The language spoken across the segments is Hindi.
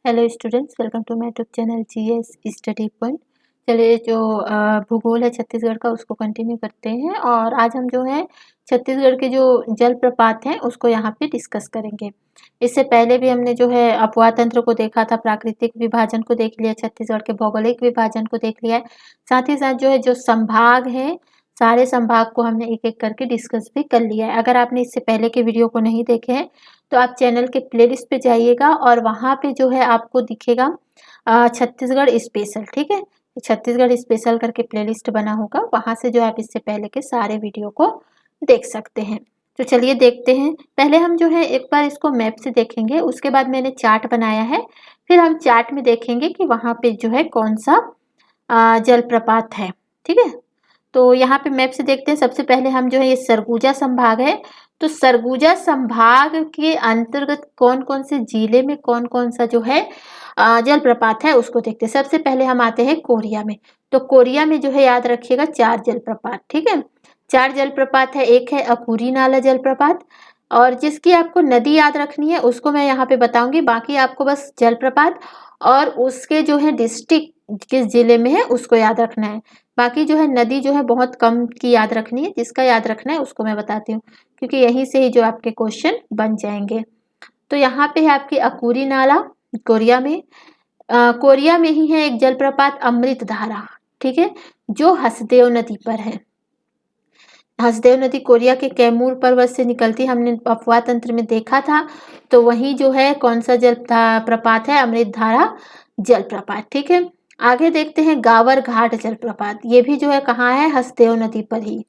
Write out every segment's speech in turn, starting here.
Hello students, welcome to my YouTube channel GS study point. चलिए, जो भूगोल है छत्तीसगढ़ का उसको कंटिन्यू करते हैं। और आज हम जो है छत्तीसगढ़ के जो जलप्रपात हैं उसको यहाँ पे डिस्कस करेंगे। इससे पहले भी हमने जो है अपवाह तंत्र को देखा था, प्राकृतिक विभाजन को देख लिया, छत्तीसगढ़ के भौगोलिक विभाजन को देख लिया है। साथ ही साथ जो है जो संभाग है, सारे संभाग को हमने एक एक करके डिस्कस भी कर लिया है। अगर आपने इससे पहले के वीडियो को नहीं देखे हैं तो आप चैनल के प्लेलिस्ट पे जाइएगा और वहाँ पे जो है आपको दिखेगा छत्तीसगढ़ स्पेशल। ठीक है, छत्तीसगढ़ स्पेशल करके प्लेलिस्ट बना होगा, वहाँ से जो आप इससे पहले के सारे वीडियो को देख सकते हैं। तो चलिए देखते हैं। पहले हम जो है एक बार इसको मैप से देखेंगे, उसके बाद मैंने चार्ट बनाया है, फिर हम चार्ट में देखेंगे कि वहाँ पे जो है कौन सा जलप्रपात है। ठीक है, तो यहाँ पे मैप से देखते हैं। सबसे पहले हम जो है ये सरगुजा संभाग है, तो सरगुजा संभाग के अंतर्गत कौन कौन से जिले में कौन कौन सा जो है जलप्रपात है उसको देखते हैं। सबसे पहले हम आते हैं कोरिया में। तो कोरिया में जो है याद रखिएगा 4 जलप्रपात। ठीक है, 4 जलप्रपात है। एक है अकुरी नाला जलप्रपात, और जिसकी आपको नदी याद रखनी है उसको मैं यहाँ पे बताऊंगी। बाकी आपको बस जलप्रपात और उसके जो है डिस्ट्रिक्ट किस जिले में है उसको याद रखना है। बाकी जो है नदी जो है बहुत कम की याद रखनी है, जिसका याद रखना है उसको मैं बताती हूँ, क्योंकि यहीं से ही जो आपके क्वेश्चन बन जाएंगे। तो यहाँ पे है आपकी अकुरी नाला कोरिया में। कोरिया में ही है एक जलप्रपात अमृत धारा। ठीक है, जो हसदेव नदी पर है। हसदेव नदी कोरिया के कैमूर पर्वत से निकलती, हमने अपवाह तंत्र में देखा था। तो वही जो है कौन सा जल प्रपात है, अमृत धारा जलप्रपात। ठीक है, आगे देखते हैं गावर घाट जलप्रपात। ये भी जो है कहाँ है, हसदेव नदी पर ही।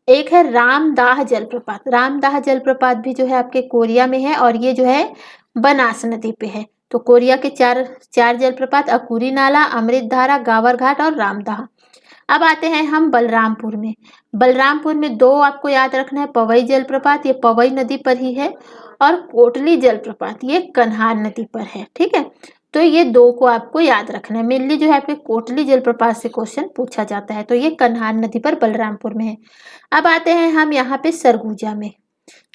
एक है रामदाह जलप्रपात। रामदाह जलप्रपात भी जो है आपके कोरिया में है, और ये जो है बनास नदी पे है। तो कोरिया के चार जलप्रपात अकुरी नाला, अमृत धारा, गावर घाट और रामदाह। अब आते हैं हम बलरामपुर में। बलरामपुर में 2 आपको याद रखना है, पवई जलप्रपात, ये पवई नदी पर ही है, और कोटली जलप्रपात, ये कन्हार नदी पर है। ठीक है, तो ये 2 को आपको याद रखना है। मेनली जो है आपके कोटली जलप्रपात से क्वेश्चन पूछा जाता है, तो ये कन्हार नदी पर बलरामपुर में है। अब आते हैं हम यहाँ पे सरगुजा में।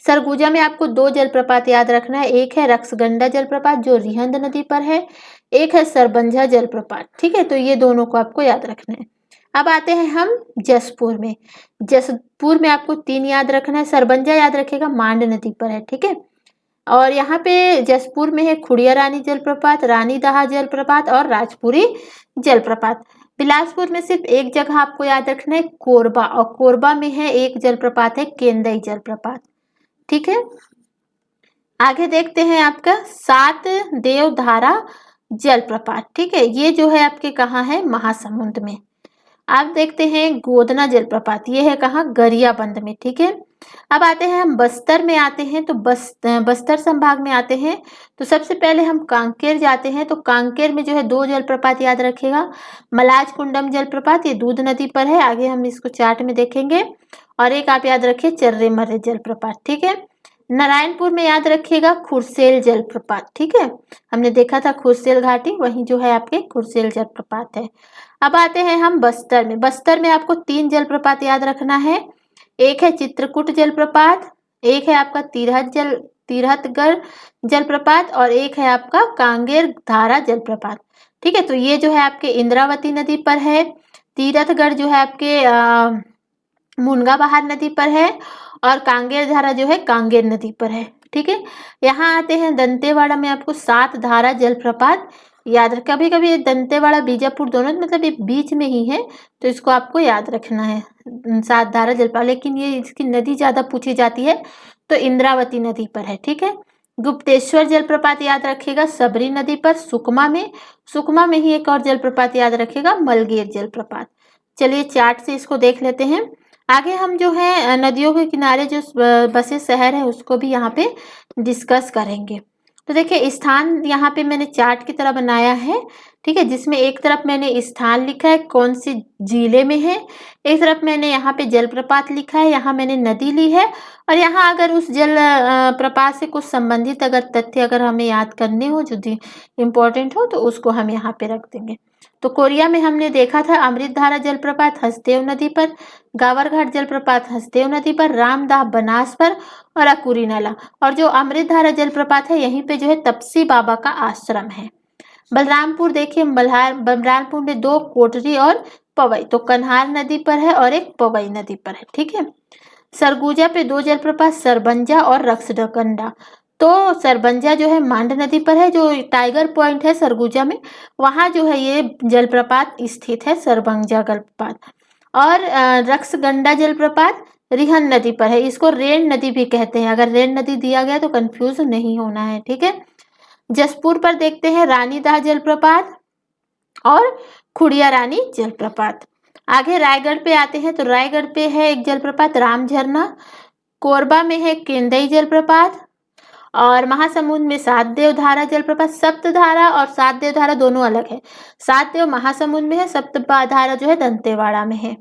सरगुजा में आपको 2 जलप्रपात याद रखना है। एक है रक्सगंडा जलप्रपात जो रिहंद नदी पर है, एक है सरबंजा जलप्रपात। ठीक है, तो ये दोनों को आपको याद रखना है। अब आते हैं हम जसपुर में। जसपुर में आपको 3 याद रखना है। सरबंजा याद रखेगा, मांड नदी पर है। ठीक है, और यहाँ पे जसपुर में है खुड़िया रानी जलप्रपात, रानी दहा जलप्रपात और राजपुरी जलप्रपात। बिलासपुर में सिर्फ एक जगह आपको याद रखना है, कोरबा, और कोरबा में है एक जलप्रपात है, केंदई जलप्रपात। ठीक है, आगे देखते हैं आपका 7 देवधारा जलप्रपात। ठीक है, ये जो है आपके कहाँ है, महासमुंद में। आप देखते हैं गोदना जलप्रपात, ये है कहाँ, गरियाबंद में। ठीक है, अब आते हैं हम बस्तर में आते हैं। तो बस्तर संभाग में आते हैं, तो सबसे पहले हम कांकेर जाते हैं। तो कांकेर में जो है 2 जलप्रपात याद रखिएगा। मलाज कुंडम जलप्रपात, ये दूध नदी पर है, आगे हम इसको चार्ट में देखेंगे। और एक आप याद रखिए चर्रे मर्रे जलप्रपात। ठीक है, नारायणपुर में याद रखिएगा खुरसेल जलप्रपात। ठीक है, हमने देखा था खुरसेल घाटी, वहीं जो है आपके खुरसेल जलप्रपात है। अब आते हैं हम बस्तर में। बस्तर में आपको 3 जलप्रपात याद रखना है। एक है चित्रकूट जलप्रपात, एक है आपका तिरहतगढ़ जलप्रपात, और एक है आपका कांगेर धारा जलप्रपात। ठीक है, तो ये जो है आपके इंद्रावती नदी पर है। तिरहतगढ़ जो है आपके मुनगा बहार नदी पर है, और कांगेर धारा जो है कांगेर नदी पर है। ठीक है, यहाँ आते हैं दंतेवाड़ा में। आपको 7 धारा जलप्रपात याद रख, कभी कभी दंतेवाड़ा बीजापुर दोनों मतलब ये बीच में ही है, तो इसको आपको याद रखना है 7 धारा जलप्रपात। लेकिन ये इसकी नदी ज्यादा पूछी जाती है, तो इंद्रावती नदी पर है। ठीक है, गुप्तेश्वर जलप्रपात याद रखिएगा सबरी नदी पर, सुकमा में ही एक और जलप्रपात याद रखिएगा, मलगेर जलप्रपात। चलिए चार्ट से इसको देख लेते हैं। आगे हम जो है नदियों के किनारे जो बसे शहर है उसको भी यहाँ पे डिस्कस करेंगे। तो देखिए स्थान यहाँ पे मैंने चार्ट की तरह बनाया है। ठीक है, जिसमें एक तरफ मैंने स्थान लिखा है कौन सी जिले में है, एक तरफ मैंने यहाँ पे जलप्रपात लिखा है, यहाँ मैंने नदी ली है, और यहाँ अगर उस जल प्रपात से कुछ संबंधित अगर तथ्य अगर हमें याद करने हो जो इम्पोर्टेंट हो तो उसको हम यहाँ पे रख देंगे। तो कोरिया में हमने देखा था अमृत धारा जलप्रपात हसदेव नदी पर, गावरघाट जलप्रपात हसदेव नदी पर, रामदाह बनास पर, और अकुरी नाला। और जो अमृत धारा जलप्रपात है यहीं पे जो है तपसी बाबा का आश्रम है। बलरामपुर देखिए, बलरामपुर में 2 कोटरी और पवई, तो कन्हार नदी पर है और एक पवई नदी पर है, ठीक है। सरगुजा पे 2 जलप्रपात, सरबंजा और रक्सडगंडा। तो सरबंजा जो है मांड नदी पर है, जो टाइगर पॉइंट है सरगुजा में, वहां जो है ये जलप्रपात स्थित है, सरबंजा जलप्रपात। और रक्सगंडा जलप्रपात रिहन नदी पर है, इसको रेन नदी भी कहते हैं। अगर रेन नदी दिया गया तो कंफ्यूज नहीं होना है, ठीक है। जसपुर पर देखते हैं रानीदाह जलप्रपात और खुड़िया रानी जलप्रपात। आगे रायगढ़ पे आते हैं, तो रायगढ़ पे है एक जलप्रपात राम झरना, कोरबा में है केंदई जलप्रपात, और महासमुंद में सातदेव धारा जलप्रपात। सप्तधारा और सातदेव धारा दोनों अलग है, सातदेव महासमुंद में है, सप्तधारा जो है दंतेवाड़ा में है,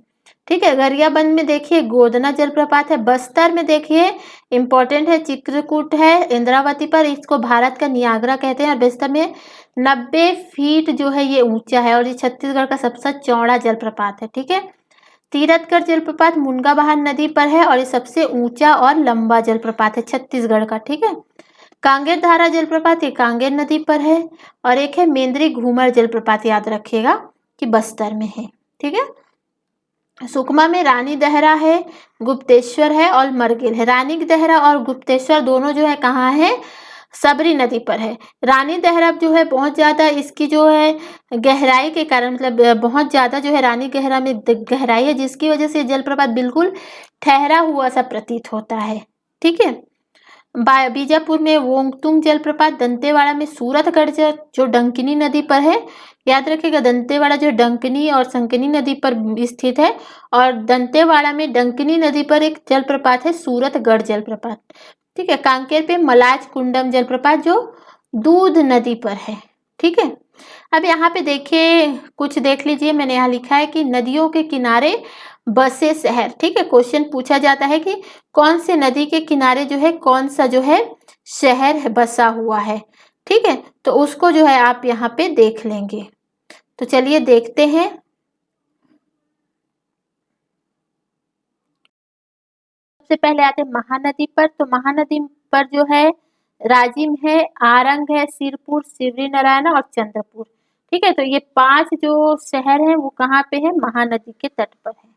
ठीक है। गरियाबंद में देखिए गोदना जलप्रपात है। बस्तर में देखिए इंपॉर्टेंट है, चित्रकूट है इंद्रावती पर, इसको भारत का नियाग्रा कहते हैं, और बस्तर में 90 फीट जो है ये ऊंचा है, और ये छत्तीसगढ़ का सबसे चौड़ा जलप्रपात है, ठीक है। तीरथगढ़ जलप्रपात मुनगाबहार नदी पर है, और ये सबसे ऊंचा और लंबा जलप्रपात है छत्तीसगढ़ का, ठीक है। कांगेर धारा जलप्रपात ये कांगेर नदी पर है, और एक है मेंद्री घूमर जलप्रपात, याद रखिएगा कि बस्तर में है, ठीक है। सुकमा में रानी दहरा है, गुप्तेश्वर है और मरगिल है। रानी दहरा और गुप्तेश्वर दोनों जो है कहाँ है, सबरी नदी पर है। रानी दहरा जो है बहुत ज़्यादा इसकी जो है गहराई के कारण, मतलब बहुत ज़्यादा जो है रानी गहरा में गहराई है, जिसकी वजह से जलप्रपात बिल्कुल ठहरा हुआ सा प्रतीत होता है, ठीक है। बीजापुर में वोंगतुंग जलप्रपात, दंतेवाड़ा में सूरतगढ़ जो डंकिनी नदी पर है, याद रखिएगा दंतेवाड़ा जो डंकिनी और संकिनी नदी पर स्थित है, और दंतेवाड़ा में डंकिनी नदी पर एक जलप्रपात है सूरतगढ़ जलप्रपात, ठीक है। कांकेर पे मलाज कुंडम जलप्रपात जो दूध नदी पर है, ठीक है। अब यहाँ पे देखिए कुछ देख लीजिए, मैंने यहाँ लिखा है कि नदियों के किनारे बसे शहर, ठीक है। क्वेश्चन पूछा जाता है कि कौन से नदी के किनारे जो है कौन सा जो है शहर बसा हुआ है, ठीक है। तो उसको जो है आप यहाँ पे देख लेंगे, तो चलिए देखते हैं। सबसे पहले आते हैं महानदी पर, तो महानदी पर जो है राजिम है, आरंग है, सिरपुर, सिवरी नारायण और चंद्रपुर, ठीक है। तो ये 5 जो शहर हैं वो कहाँ पे है, महानदी के तट पर है,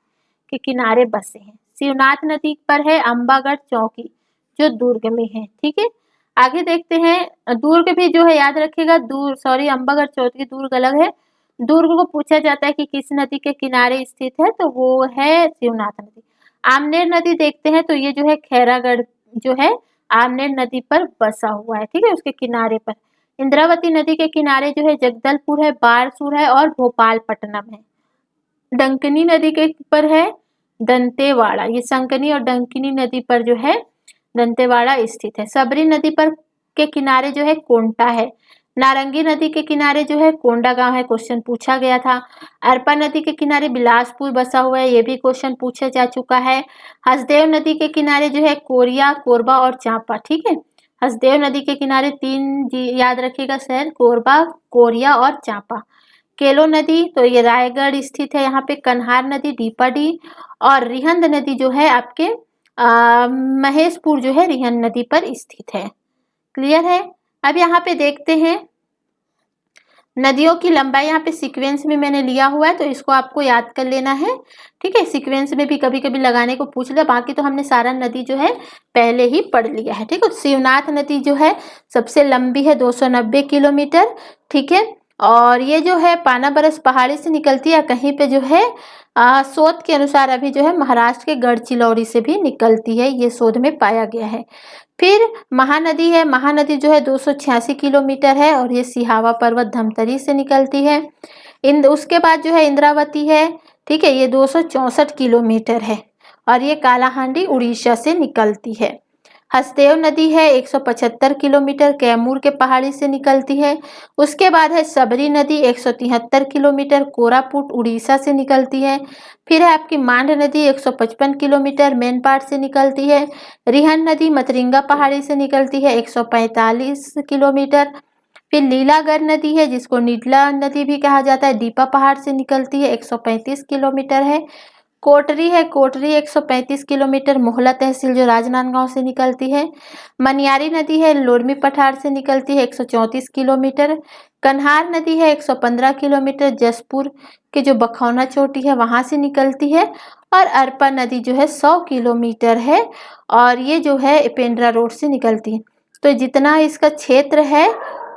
के किनारे बसे हैं। शिवनाथ नदी पर है अंबागढ़ चौकी जो दुर्ग में है, ठीक है। आगे देखते हैं, दुर्ग भी जो है याद रखिएगा, अंबागढ़ चौकी दुर्ग अलग है। दुर्ग को पूछा जाता है कि किस नदी के किनारे स्थित है, तो वो है शिवनाथ नदी। आमनेर नदी देखते हैं, तो ये जो है खैरागढ़ जो है आमनेर नदी पर बसा हुआ है, ठीक है, उसके किनारे पर। इंद्रावती नदी के किनारे जो है जगदलपुर है, बारसूर है और भोपालपट्टनम है। डंकिनी नदी के पर है दंतेवाड़ा, ये संकनी और डंकिनी नदी पर जो है दंतेवाड़ा स्थित है। सबरी नदी पर के किनारे जो है कोंटा है। नारंगी नदी के किनारे जो है कोंडा गांव है, क्वेश्चन पूछा गया था। अरपा नदी के किनारे बिलासपुर बसा हुआ है, ये भी क्वेश्चन पूछा जा चुका है। हसदेव नदी के किनारे जो है कोरिया, कोरबा और चांपा, ठीक है। हसदेव नदी के किनारे 3 याद रखिएगा शहर, कोरबा, कोरिया और चांपा। केलो नदी तो ये रायगढ़ स्थित है, यहाँ पे कन्हार नदी डीपाडी, और रिहंद नदी जो है आपके महेशपुर जो है रिहंद नदी पर स्थित है, क्लियर है। अब यहाँ पे देखते हैं नदियों की लंबाई, यहाँ पे सीक्वेंस में मैंने लिया हुआ है, तो इसको आपको याद कर लेना है, ठीक है। सीक्वेंस में भी कभी कभी लगाने को पूछ लिया, बाकी तो हमने सारा नदी जो है पहले ही पढ़ लिया है, ठीक है। शिवनाथ नदी जो है सबसे लंबी है 290 किलोमीटर, ठीक है। और ये जो है पानाबरस पहाड़ी से निकलती है, कहीं पे जो है शोध के अनुसार अभी जो है महाराष्ट्र के गढ़चिलौरी से भी निकलती है, ये शोध में पाया गया है। फिर महानदी है, महानदी जो है 286 किलोमीटर है, और ये सिहावा पर्वत धमतरी से निकलती है। उसके बाद जो है इंद्रावती है, ठीक है, ये 264 किलोमीटर है, और ये कालाहांडी उड़ीसा से निकलती है। हसदेव नदी है 175 किलोमीटर, कैमूर के पहाड़ी से निकलती है। उसके बाद है सबरी नदी 173 किलोमीटर, कोरापुट उड़ीसा से निकलती है। फिर है आपकी मांड नदी 155 किलोमीटर, मेनपाट से निकलती है। रिहन नदी मतरिंगा पहाड़ी से निकलती है 145 किलोमीटर। फिर लीलागढ़ नदी है, जिसको नीडला नदी भी कहा जाता है, डीपा पहाड़ से निकलती है 135 किलोमीटर है। कोटरी है, कोटरी 135 किलोमीटर, मोहला तहसील जो राजनांदगांव से निकलती है। मनियारी नदी है, लोरमी पठार से निकलती है 134 किलोमीटर। कन्हार नदी है 115 किलोमीटर, जसपुर के जो बखौना चोटी है वहाँ से निकलती है। और अरपा नदी जो है 100 किलोमीटर है और ये जो है पेंड्रा रोड से निकलती है। तो जितना इसका क्षेत्र है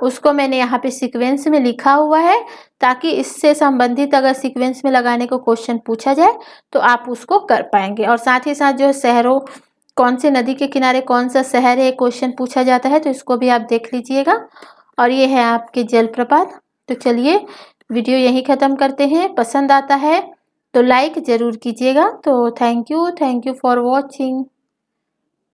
उसको मैंने यहाँ पे सीक्वेंस में लिखा हुआ है, ताकि इससे संबंधित अगर सीक्वेंस में लगाने को क्वेश्चन पूछा जाए तो आप उसको कर पाएंगे। और साथ ही साथ जो है शहरों, कौन से नदी के किनारे कौन सा शहर है, क्वेश्चन पूछा जाता है तो इसको भी आप देख लीजिएगा। और ये है आपके जलप्रपात। तो चलिए वीडियो यहीं ख़त्म करते हैं। पसंद आता है तो लाइक ज़रूर कीजिएगा। तो थैंक यू फॉर वॉचिंग।